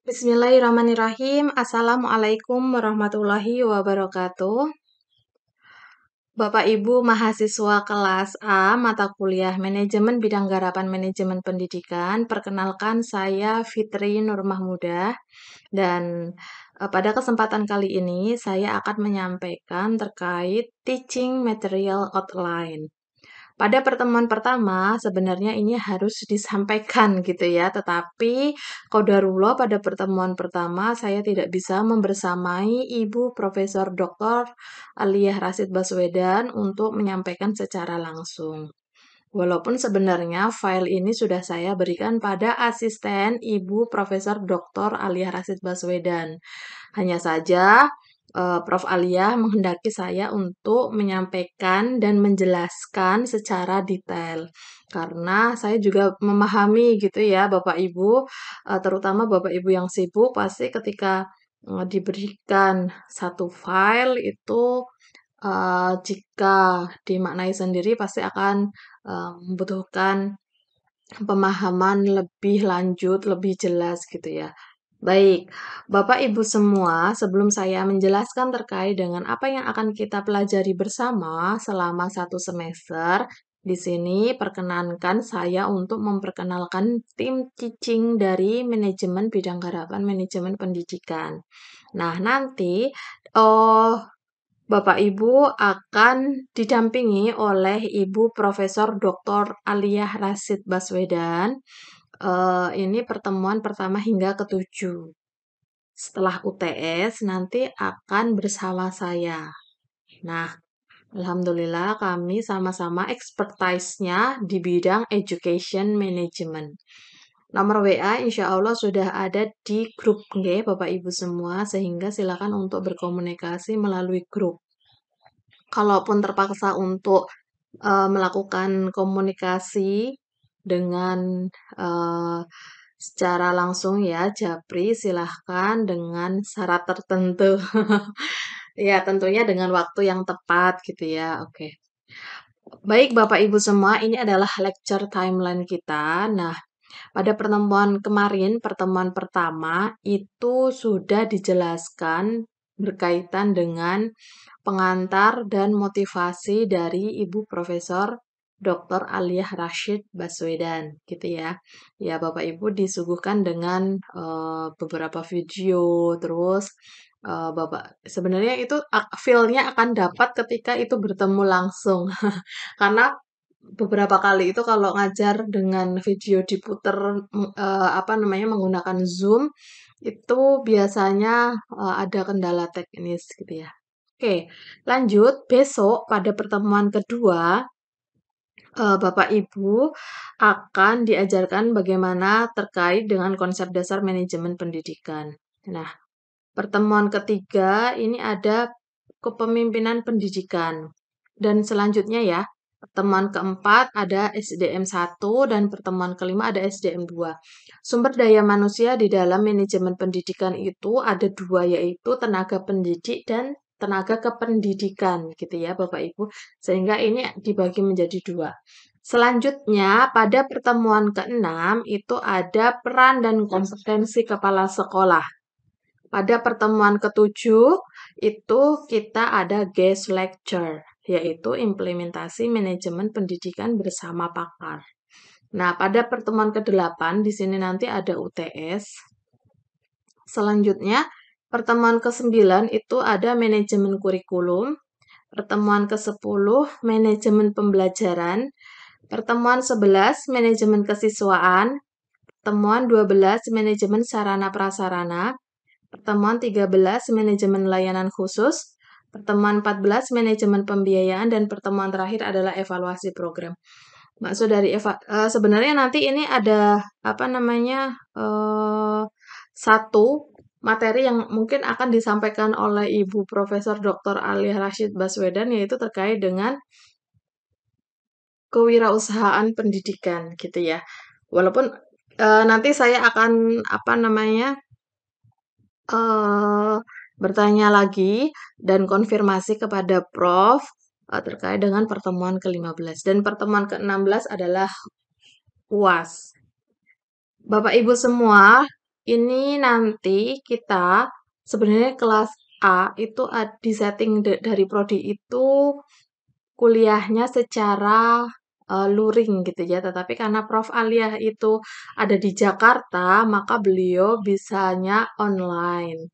Bismillahirrahmanirrahim. Assalamualaikum warahmatullahi wabarakatuh. Bapak Ibu mahasiswa kelas A mata kuliah Manajemen Bidang Garapan Manajemen Pendidikan, perkenalkan saya Fitri Nur Mahmudah dan pada kesempatan kali ini saya akan menyampaikan terkait teaching material outline. Pada pertemuan pertama, sebenarnya ini harus disampaikan gitu ya, tetapi qadarullah pada pertemuan pertama saya tidak bisa membersamai Ibu Profesor Dr. Aliyah Rashid Baswedan untuk menyampaikan secara langsung. Walaupun sebenarnya file ini sudah saya berikan pada asisten Ibu Profesor Dr. Aliyah Rashid Baswedan. Hanya saja Prof. Aliyah menghendaki saya untuk menyampaikan dan menjelaskan secara detail. Karena saya juga memahami gitu ya Bapak Ibu, terutama Bapak Ibu yang sibuk pasti ketika diberikan satu file itu jika dimaknai sendiri pasti akan membutuhkan pemahaman lebih lanjut, lebih jelas gitu ya. Baik, Bapak Ibu semua, sebelum saya menjelaskan terkait dengan apa yang akan kita pelajari bersama selama satu semester, di sini perkenankan saya untuk memperkenalkan tim teaching dari Manajemen Bidang Garapan Manajemen Pendidikan. Nah, nanti oh, Bapak Ibu akan didampingi oleh Ibu Profesor Dr. Aliyah Rashid Baswedan. Ini pertemuan pertama hingga ketujuh. Setelah UTS nanti akan bersama saya. Nah, alhamdulillah kami sama-sama expertise-nya di bidang education management. Nomor WA insya Allah sudah ada di grup nggih, Bapak Ibu semua, sehingga silakan untuk berkomunikasi melalui grup. Kalaupun terpaksa untuk melakukan komunikasi dengan secara langsung ya, Japri, silahkan dengan syarat tertentu. Ya, tentunya dengan waktu yang tepat gitu ya. Oke. Baik, Bapak Ibu semua, ini adalah lecture timeline kita. Nah, pada pertemuan kemarin, pertemuan pertama, itu sudah dijelaskan berkaitan dengan pengantar dan motivasi dari Ibu Profesor Dr. Aliyah Rashid Baswedan, gitu ya. Ya, Bapak Ibu disuguhkan dengan beberapa video, terus Bapak sebenarnya itu feel-nya akan dapat ketika itu bertemu langsung. Karena beberapa kali itu kalau ngajar dengan video diputer apa namanya menggunakan Zoom itu biasanya ada kendala teknis gitu ya. Oke, lanjut besok pada pertemuan kedua Bapak Ibu akan diajarkan bagaimana terkait dengan konsep dasar manajemen pendidikan. Nah, pertemuan ketiga ini ada kepemimpinan pendidikan. Dan selanjutnya ya, pertemuan keempat ada SDM 1 dan pertemuan kelima ada SDM 2. Sumber daya manusia di dalam manajemen pendidikan itu ada dua, yaitu tenaga pendidik dan tenaga kependidikan gitu ya Bapak Ibu. Sehingga ini dibagi menjadi dua. Selanjutnya, pada pertemuan keenam itu ada peran dan kompetensi kepala sekolah. Pada pertemuan ketujuh itu kita ada guest lecture, yaitu implementasi manajemen pendidikan bersama pakar. Nah, pada pertemuan ke-8 di sini nanti ada UTS. Selanjutnya, pertemuan ke-9 itu ada manajemen kurikulum. Pertemuan ke-10 manajemen pembelajaran. Pertemuan 11 manajemen kesiswaan. Pertemuan 12 manajemen sarana prasarana. Pertemuan 13 manajemen layanan khusus. Pertemuan 14 manajemen pembiayaan dan pertemuan terakhir adalah evaluasi program. Maksud dari sebenarnya nanti ini ada apa namanya satu materi yang mungkin akan disampaikan oleh Ibu Profesor Dr. Aliyah Rashid Baswedan, yaitu terkait dengan kewirausahaan pendidikan gitu ya. Walaupun nanti saya akan apa namanya bertanya lagi dan konfirmasi kepada Prof terkait dengan pertemuan ke-15 dan pertemuan ke-16 adalah UAS. Bapak Ibu semua, ini nanti kita sebenarnya kelas A itu di setting dari prodi itu kuliahnya secara luring gitu ya. Tetapi karena Prof. Alia itu ada di Jakarta, maka beliau bisanya online.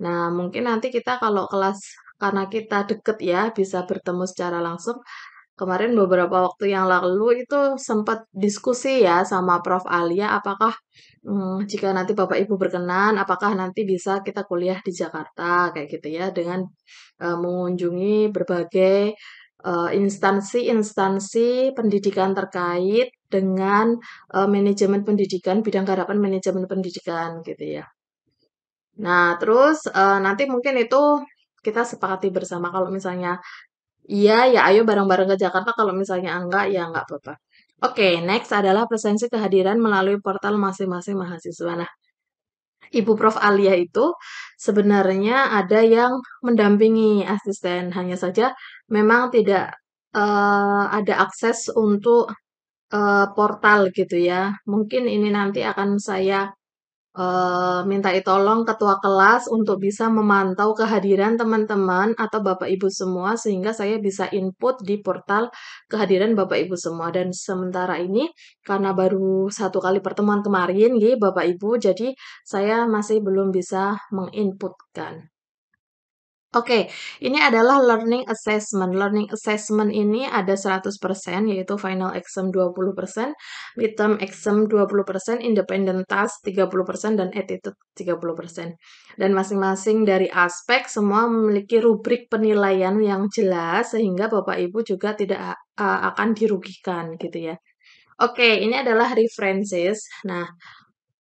Nah, mungkin nanti kita kalau kelas, karena kita deket ya, bisa bertemu secara langsung. Kemarin beberapa waktu yang lalu itu sempat diskusi ya sama Prof. Alia, apakah jika nanti Bapak Ibu berkenan, apakah nanti bisa kita kuliah di Jakarta kayak gitu ya, dengan mengunjungi berbagai instansi-instansi pendidikan terkait dengan manajemen pendidikan, bidang garapan manajemen pendidikan gitu ya. Nah, terus nanti mungkin itu kita sepakati bersama kalau misalnya iya, ya ayo bareng-bareng ke Jakarta. Kalau misalnya enggak, ya enggak apa-apa. Oke, next adalah presensi kehadiran melalui portal masing-masing mahasiswa. Nah, Ibu Prof. Alia itu sebenarnya ada yang mendampingi asisten. Hanya saja memang tidak ada akses untuk portal gitu ya. Mungkin ini nanti akan saya mintai tolong ketua kelas untuk bisa memantau kehadiran teman-teman atau Bapak Ibu semua sehingga saya bisa input di portal kehadiran Bapak Ibu semua. Dan sementara ini karena baru satu kali pertemuan kemarin, Bapak Ibu, jadi saya masih belum bisa menginputkan. Oke, ini adalah learning assessment. Learning assessment ini ada 100%, yaitu final exam 20%, midterm exam 20%, independent task 30%, dan attitude 30%. Dan masing-masing dari aspek semua memiliki rubrik penilaian yang jelas, sehingga Bapak Ibu juga tidak akan dirugikan gitu ya. Oke, ini adalah references. Nah,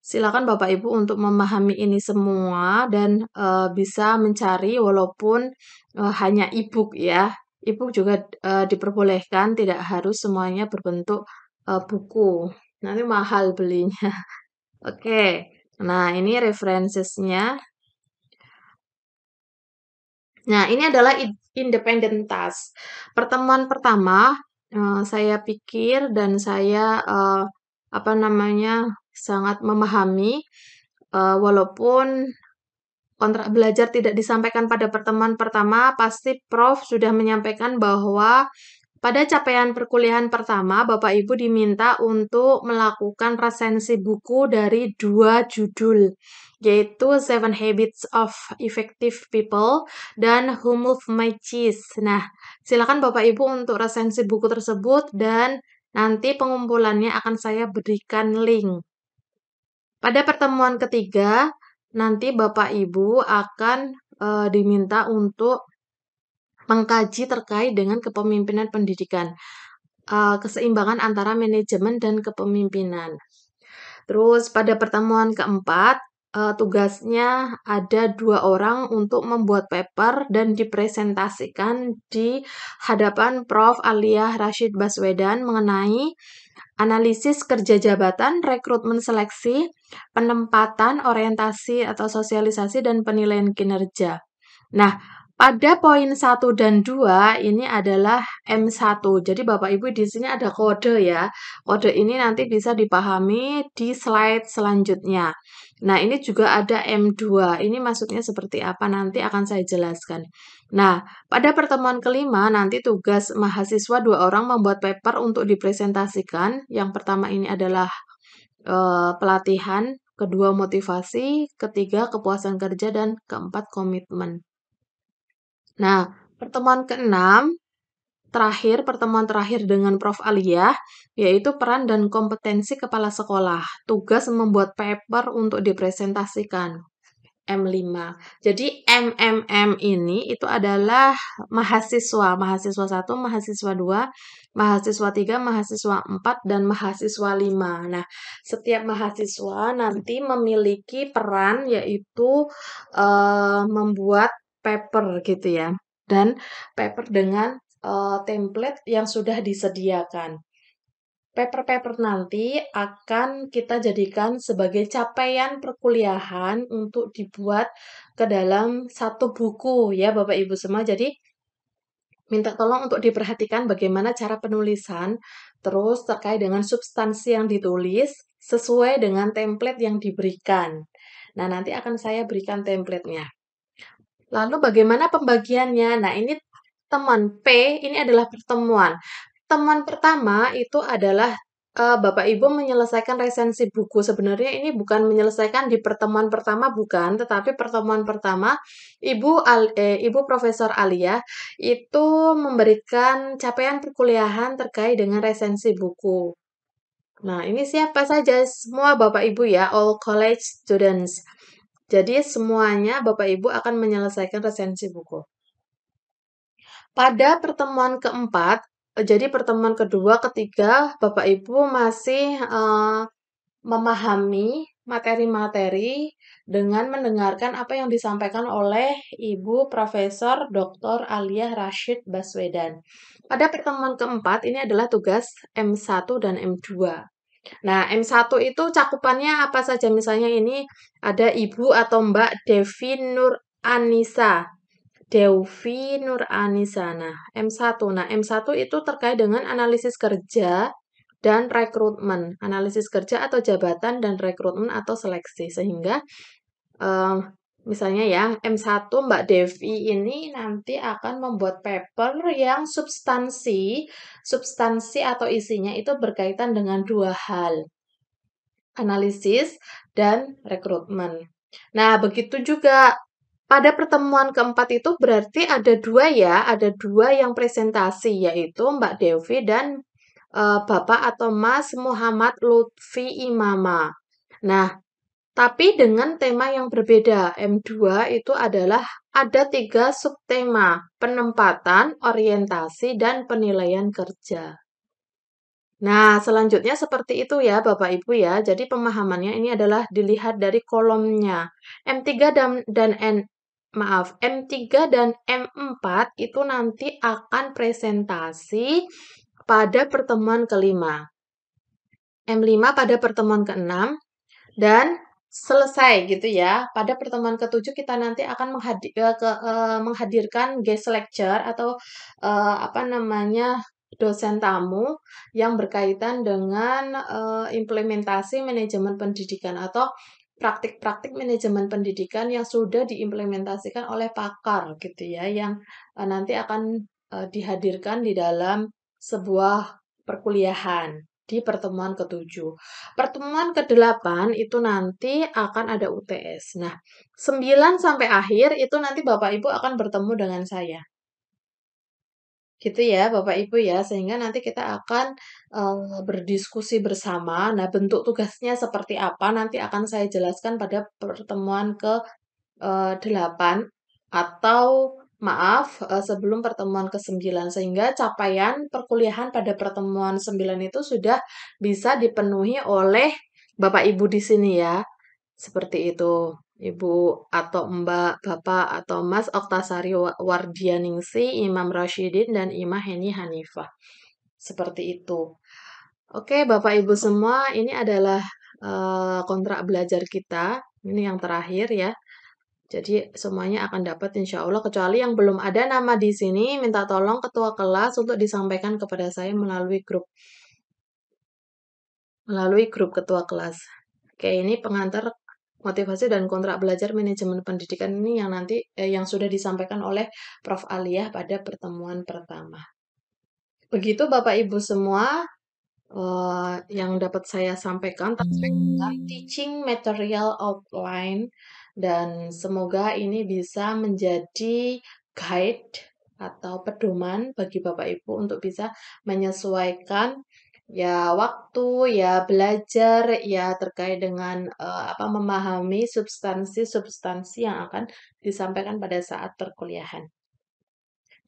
silakan Bapak Ibu untuk memahami ini semua dan bisa mencari walaupun hanya e-book ya. E-book juga diperbolehkan, tidak harus semuanya berbentuk buku. Nanti mahal belinya. Oke. Nah, ini references-nya. Nah, ini adalah independent task. Pertemuan pertama, saya pikir dan saya apa namanya sangat memahami, walaupun kontrak belajar tidak disampaikan pada pertemuan pertama, pasti Prof sudah menyampaikan bahwa pada capaian perkuliahan pertama, Bapak Ibu diminta untuk melakukan resensi buku dari 2 judul, yaitu Seven Habits of Effective People dan Who Moved My Cheese. Nah, silakan Bapak Ibu untuk resensi buku tersebut dan nanti pengumpulannya akan saya berikan link. Pada pertemuan ketiga, nanti Bapak Ibu akan diminta untuk mengkaji terkait dengan kepemimpinan pendidikan, keseimbangan antara manajemen dan kepemimpinan. Terus pada pertemuan keempat, tugasnya ada 2 orang untuk membuat paper dan dipresentasikan di hadapan Prof. Aliyah Rashid Baswedan mengenai analisis kerja jabatan, rekrutmen seleksi, penempatan, orientasi atau sosialisasi, dan penilaian kinerja. Nah, pada poin 1 dan 2 ini adalah M1. Jadi Bapak Ibu di sini ada kode ya. Kode ini nanti bisa dipahami di slide selanjutnya. Nah, ini juga ada M2. Ini maksudnya seperti apa nanti akan saya jelaskan. Nah, pada pertemuan kelima nanti tugas mahasiswa 2 orang membuat paper untuk dipresentasikan. Yang pertama ini adalah pelatihan, kedua motivasi, ketiga kepuasan kerja, dan keempat komitmen. Nah, pertemuan terakhir dengan Prof. Aliyah, yaitu peran dan kompetensi kepala sekolah. Tugas membuat paper untuk dipresentasikan. M5. Jadi MMM ini itu adalah mahasiswa. Mahasiswa 1, mahasiswa 2, mahasiswa 3, mahasiswa 4, dan mahasiswa 5. Nah, setiap mahasiswa nanti memiliki peran yaitu membuat paper gitu ya. Dan paper dengan template yang sudah disediakan. Paper-paper nanti akan kita jadikan sebagai capaian perkuliahan untuk dibuat ke dalam satu buku ya Bapak Ibu semua. Jadi minta tolong untuk diperhatikan bagaimana cara penulisan, terus terkait dengan substansi yang ditulis, sesuai dengan template yang diberikan. Nah, nanti akan saya berikan template-nya. Lalu bagaimana pembagiannya? Nah, ini teman P, ini adalah pertemuan. Pertemuan pertama itu adalah Bapak Ibu menyelesaikan resensi buku. Sebenarnya ini bukan menyelesaikan di pertemuan pertama, bukan, tetapi pertemuan pertama Ibu Profesor Alia itu memberikan capaian perkuliahan terkait dengan resensi buku. Nah, ini siapa saja? Semua Bapak Ibu ya, all college students. Jadi semuanya Bapak Ibu akan menyelesaikan resensi buku. Pada pertemuan keempat, jadi pertemuan kedua, ketiga, Bapak Ibu masih memahami materi-materi dengan mendengarkan apa yang disampaikan oleh Ibu Profesor Dr. Alia Rashid Baswedan. Pada pertemuan keempat, ini adalah tugas M1 dan M2. Nah, M1 itu cakupannya apa saja? Misalnya ini ada Ibu atau Mbak Devi Nur Anissa. Devi Nur Anissa. Nah, M1. Nah, M1 itu terkait dengan analisis kerja dan rekrutmen. Analisis kerja atau jabatan dan rekrutmen atau seleksi. Sehingga eh, misalnya ya, M1 Mbak Devi ini nanti akan membuat paper yang substansi atau isinya itu berkaitan dengan dua hal, analisis dan rekrutmen. Nah, begitu juga pada pertemuan keempat itu berarti ada dua ya, ada dua yang presentasi, yaitu Mbak Devi dan Bapak atau Mas Muhammad Lutfi Imama. Nah, tapi dengan tema yang berbeda. M2 itu adalah ada 3 subtema, penempatan, orientasi, dan penilaian kerja. Nah, selanjutnya seperti itu ya Bapak Ibu ya. Jadi pemahamannya ini adalah dilihat dari kolomnya. M3 M3 dan M4 itu nanti akan presentasi pada pertemuan kelima. M5 pada pertemuan keenam dan selesai gitu ya. Pada pertemuan ketujuh kita nanti akan menghadirkan guest lecture atau apa namanya dosen tamu yang berkaitan dengan implementasi manajemen pendidikan atau praktik-praktik manajemen pendidikan yang sudah diimplementasikan oleh pakar gitu ya, yang nanti akan dihadirkan di dalam sebuah perkuliahan di pertemuan ketujuh. Pertemuan ke-8 itu nanti akan ada UTS. Nah, 9 sampai akhir itu nanti Bapak Ibu akan bertemu dengan saya. Gitu ya, Bapak Ibu ya, sehingga nanti kita akan berdiskusi bersama. Nah, bentuk tugasnya seperti apa nanti akan saya jelaskan pada pertemuan ke-8 atau maaf, sebelum pertemuan ke-9 sehingga capaian perkuliahan pada pertemuan 9 itu sudah bisa dipenuhi oleh Bapak Ibu di sini ya. Seperti itu. Ibu atau Mbak, Bapak atau Mas Oktasari Wardianingsi, Imam Rashidin, dan Imah Heni Hanifah. Seperti itu. Oke, Bapak Ibu semua, ini adalah kontrak belajar kita. Ini yang terakhir ya. Jadi semuanya akan dapat insya Allah, kecuali yang belum ada nama di sini, minta tolong ketua kelas untuk disampaikan kepada saya melalui grup ketua kelas. Oke, ini pengantar motivasi dan kontrak belajar manajemen pendidikan ini yang nanti yang sudah disampaikan oleh Prof. Aliyah pada pertemuan pertama. Begitu Bapak Ibu semua yang dapat saya sampaikan terkait dengan teaching material outline, dan semoga ini bisa menjadi guide atau pedoman bagi Bapak Ibu untuk bisa menyesuaikan ya waktu ya belajar ya terkait dengan apa memahami substansi-substansi yang akan disampaikan pada saat perkuliahan.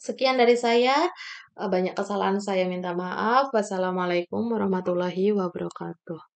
Sekian dari saya, banyak kesalahan saya minta maaf. Wassalamualaikum warahmatullahi wabarakatuh.